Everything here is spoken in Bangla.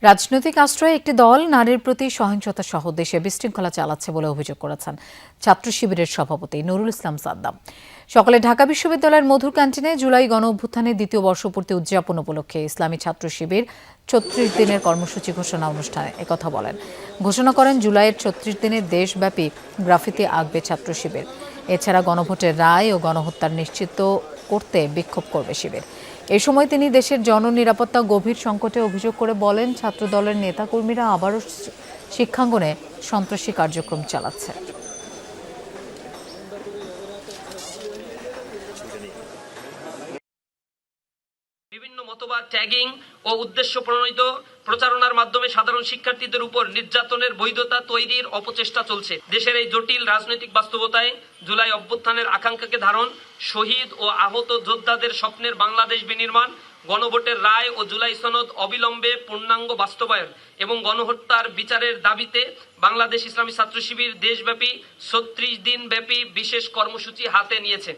রাজনৈতিক আশ্রয়ে একটি দল নারীর প্রতি সহিংসতা সহ দেশে বিশৃঙ্খলা চালাচ্ছে বলে অভিযোগ করেছেন ছাত্র শিবিরের সভাপতি নুরুল ইসলাম সাদ্দাম। সকালে ঢাকা বিশ্ববিদ্যালয়ের মধুর ক্যান্টিনে জুলাই গণ অভ্যুত্থানের দ্বিতীয় বর্ষপূর্তি উদযাপন উপলক্ষে ইসলামী ছাত্র শিবির ৩৬ দিনের কর্মসূচি ঘোষণা অনুষ্ঠানে একথা বলেন। ঘোষণা করেন জুলাইয়ের ৩৬ দিনের দেশব্যাপী গ্রাফিতি আঁকবে ছাত্র শিবির। এছাড়া গণভোটের রায় ও গণহত্যার নিশ্চিত করতে বিক্ষোভ করবে শিবির। এ সময় তিনি দেশের জননিরাপত্তা গভীর সংকটে অভিযোগ করে বলেন, ছাত্রদলের নেতাকর্মীরা আবারও শিক্ষাঙ্গনে সন্ত্রাসী কার্যক্রম চালাচ্ছে। বিভিন্ন মতবাদ ট্যাগিং ও উদ্দেশ্য প্রণোদিত প্রচারণার মাধ্যমে সাধারণ শিক্ষার্থীদের উপর নির্যাতনের বৈধতা তৈরির অপচেষ্টা চলছে। দেশের এই জটিল রাজনৈতিক বাস্তবতায় জুলাই অভ্যুত্থানের আকাঙ্ক্ষাকে ধারণ, শহীদ ও আহত যোদ্ধাদের স্বপ্নের বাংলাদেশ বিনির্মাণ, গণভোটের রায় ও জুলাই সনদ অবিলম্বে পূর্ণাঙ্গ বাস্তবায়ন এবং গণহত্যার বিচারের দাবিতে বাংলাদেশ ইসলামী ছাত্র শিবির দেশব্যাপী ৩৬ দিন ব্যাপী বিশেষ কর্মসূচি হাতে নিয়েছে।